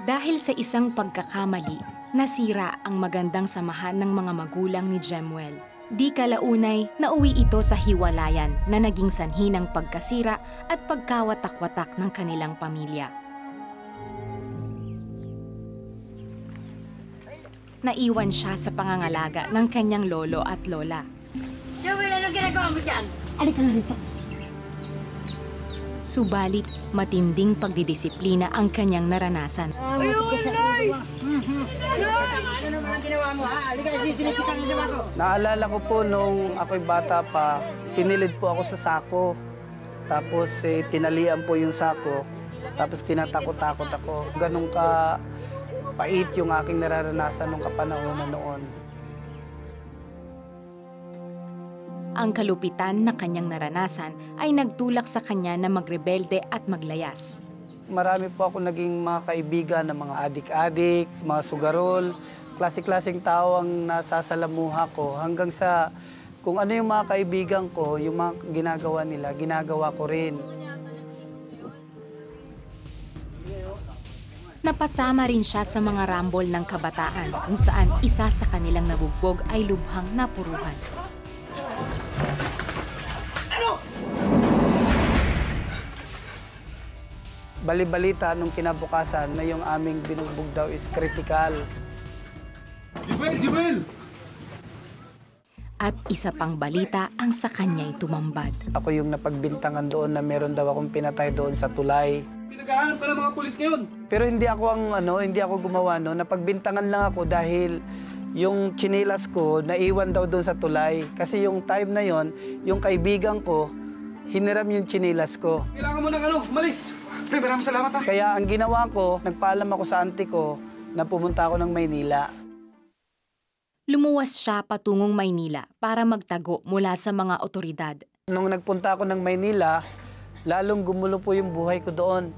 Dahil sa isang pagkakamali, nasira ang magandang samahan ng mga magulang ni Jemuel. Di kalaunay, nauwi ito sa hiwalayan na naging sanhi ng pagkasira at pagkawatak-watak ng kanilang pamilya. Naiwan siya sa pangangalaga ng kanyang lolo at lola. Jemuel, anong ginagawa mo dyan? Alika na rito. Subalit, matinding pagdidisiplina ang kanyang naranasan. Ano naman ang ginawa mo, ha? Alika, sisilip kita ng simaso. Naalala ko po nung ako'y bata pa, sinilid po ako sa sako. Tapos tinalian po yung sako. Tapos tinatakot-takot ako. Ganun ka pait yung aking nararanasan nung kapanahonan noon. Ang kalupitan na kanyang naranasan ay nagtulak sa kanya na magrebelde at maglayas. Marami po ako naging mga kaibigan ng mga adik-adik, mga sugarol, klase-klaseng tao ang nasasalamuha ko. Hanggang sa kung ano yung mga kaibigan ko, yung mga ginagawa nila, ginagawa ko rin. Napasama rin siya sa mga rambol ng kabataan kung saan isa sa kanilang nabugbog ay lubhang napuruhan. Bali-balita nung kinabukasan na yung aming binugbog daw is critical. Jibuel! At isa pang balita ang sa kanya'y tumambad. Ako yung napagbintangan doon na meron daw akong pinatay doon sa tulay. Pinaghahanap ka ng mga pulis ngayon. Pero hindi ako gumawa no. Napagbintangan lang ako dahil yung tsinelas ko naiwan daw doon sa tulay. Kasi yung time na yon, yung kaibigan ko, hiniram yung tsinelas ko. Kailangan mo ng malis. Pre, maraming salamat ha. Kaya ang ginawa ko, nagpaalam ako sa auntie ko na pumunta ako ng Maynila. Lumuwas siya patungong Maynila para magtago mula sa mga otoridad. Nung nagpunta ako ng Maynila, lalong gumulo po yung buhay ko doon.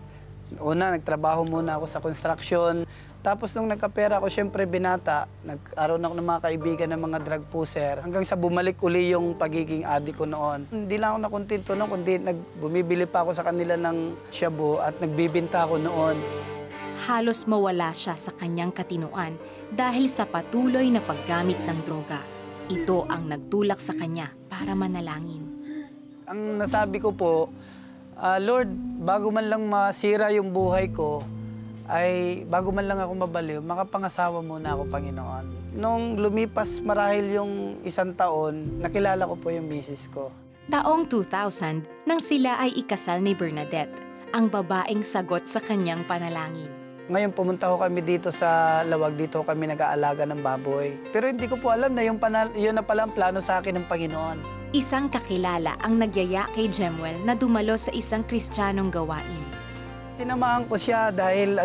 Una, nagtrabaho muna ako sa construction. Tapos nung nagkapera ako, syempre binata, nag-aroon ako ng mga kaibigan ng mga drug pusher. Hanggang sa bumalik uli yung pagiging addict ko noon. Hindi lang ako nakontento noon, kundi bumibili pa ako sa kanila ng shabu at nagbibinta ako noon. Halos mawala siya sa kanyang katinuan dahil sa patuloy na paggamit ng droga. Ito ang nagtulak sa kanya para manalangin. Ang nasabi ko po, Lord, bago man lang masira yung buhay ko, ay bago man lang ako mabaliw, makapangasawa muna ako, Panginoon. Nung lumipas marahil yung 1 taon, nakilala ko po yung misis ko. Taong 2000 nang sila ay ikasal ni Bernadette, ang babaeng sagot sa kanyang panalangin. Ngayon pumunta ko kami dito sa Lawag, dito kami nag-aalaga ng baboy. Pero hindi ko po alam na yun na pala ang plano sa akin ng Panginoon. Isang kakilala ang nagyaya kay Jemuel na dumalo sa isang Kristiyanong gawain. Sinamahan ko siya dahil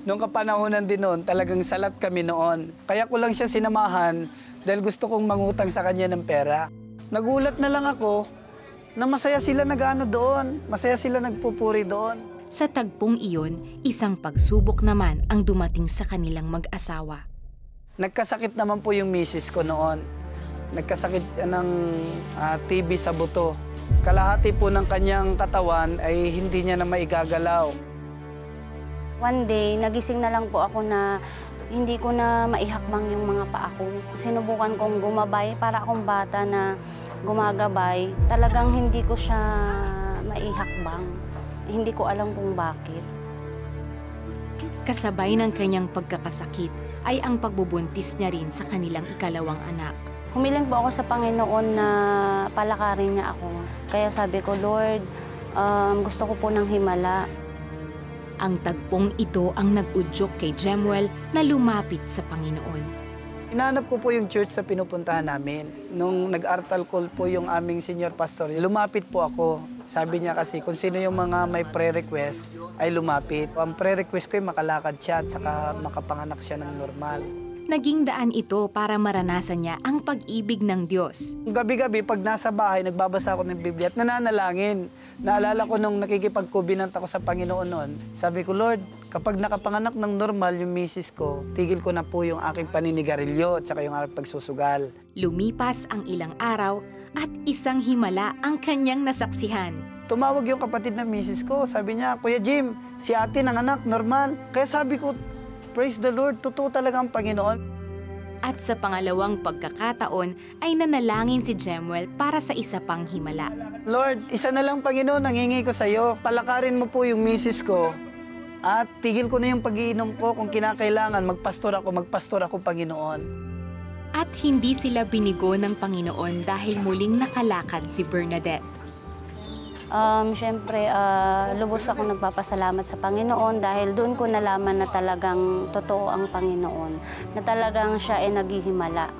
nung kapanahonan din noon, talagang salat kami noon. Kaya ko lang siya sinamahan dahil gusto kong mangutang sa kanya ng pera. Nagulat na lang ako na masaya sila doon, masaya sila nagpupuri doon. Sa tagpong iyon, isang pagsubok naman ang dumating sa kanilang mag-asawa. Nagkasakit naman po yung misis ko noon. Nagkasakit ng TB sa buto. Kalahati po ng kanyang katawan ay hindi niya na maigagalaw. One day, nagising na lang po ako na hindi ko na maihakbang yung mga paa ko. Sinubukan kong gumabay para akong bata na gumagabay. Talagang hindi ko siya maihakbang. Hindi ko alam kung bakit. Kasabay ng kanyang pagkakasakit ay ang pagbubuntis niya rin sa kanilang ikalawang anak. Humiling po ako sa Panginoon na palakarin niya ako. Kaya sabi ko, Lord, gusto ko po ng himala. Ang tagpong ito ang nag-udyok kay Jemuel na lumapit sa Panginoon. Hinahanap ko po yung church sa pinupuntahan namin. Nung nag-altar call po yung aming senior pastor, lumapit po ako. Sabi niya kasi kung sino yung mga may prayer request ay lumapit. Ang prayer request ko ay makalakad siya at saka makapanganak siya ng normal. Naging daan ito para maranasan niya ang pag-ibig ng Diyos. Gabi-gabi pag nasa bahay, nagbabasa ako ng Biblia at nananalangin. Naalala ko nung nakikipag-covenant ako sa Panginoon noon. Sabi ko, Lord, kapag nakapanganak ng normal yung misis ko, tigil ko na po yung aking paninigarilyo at saka yung aking pagsusugal. Lumipas ang ilang araw at isang himala ang kanyang nasaksihan. Tumawag yung kapatid ng misis ko. Sabi niya, Kuya Jim, si ate nanganak, normal. Kaya sabi ko, praise the Lord, totoo talaga ang Panginoon. At sa pangalawang pagkakataon ay nanalangin si Jemuel para sa isa pang himala. Lord, isa na lang Panginoon, nangingi ko sa iyo. Palakarin mo po yung misis ko at tigil ko na yung pag-iinom ko. Kung kinakailangan, magpastor ako Panginoon. At hindi sila binigo ng Panginoon dahil muling nakalakad si Bernadette. Siyempre, lubos ako nagpapasalamat sa Panginoon dahil doon ko nalaman na talagang totoo ang Panginoon, na talagang siya ay naghihimala.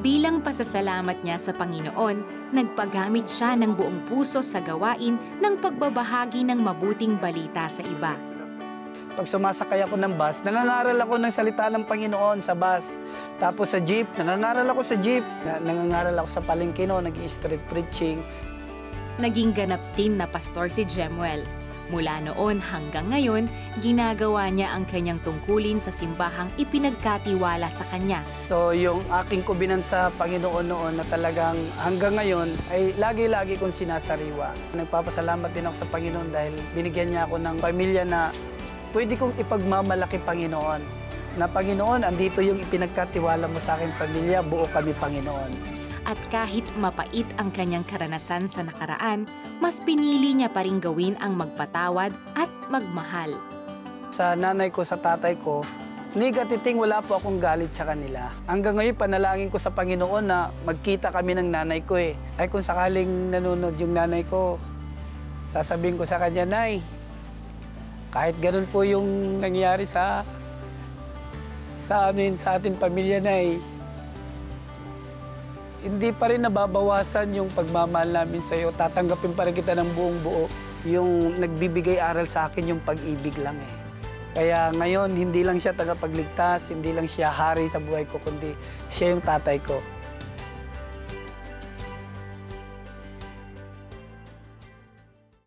Bilang pasasalamat niya sa Panginoon, nagpagamit siya ng buong puso sa gawain ng pagbabahagi ng mabuting balita sa iba. Pag sumasakay ako ng bus, nangangaral ako ng salita ng Panginoon sa bus. Tapos sa jeep, nangangaral ako sa jeep. Nangangaral ako sa palengke, nag-i-street preaching. Naging ganap din na pastor si Jemuel. Mula noon hanggang ngayon, ginagawa niya ang kanyang tungkulin sa simbahang ipinagkatiwala sa kanya. So yung aking kubinan sa Panginoon noon na talagang hanggang ngayon ay lagi-lagi kong sinasariwa. Nagpapasalamat din ako sa Panginoon dahil binigyan niya ako ng pamilya na pwede kong ipagmamalaki Panginoon. Na Panginoon, andito yung ipinagkatiwala mo sa aking pamilya, buo kami Panginoon. At kahit mapait ang kanyang karanasan sa nakaraan, mas pinili niya pa rin gawin ang magpatawad at magmahal. Sa nanay ko, sa tatay ko, negatiting wala po akong galit sa kanila. Hanggang ngayon, panalangin ko sa Panginoon na magkita kami ng nanay ko eh. Ay kung sakaling nanonood yung nanay ko, sasabihin ko sa kanya, Nay, kahit ganun po yung nangyari sa amin, sa ating pamilya, Nay, hindi pa rin nababawasan yung pagmamahal namin sa iyo. Tatanggapin pa rin kita ng buong buo. Yung nagbibigay aral sa akin yung pag-ibig lang eh. Kaya ngayon, hindi lang siya tagapagligtas, hindi lang siya hari sa buhay ko, kundi siya yung tatay ko.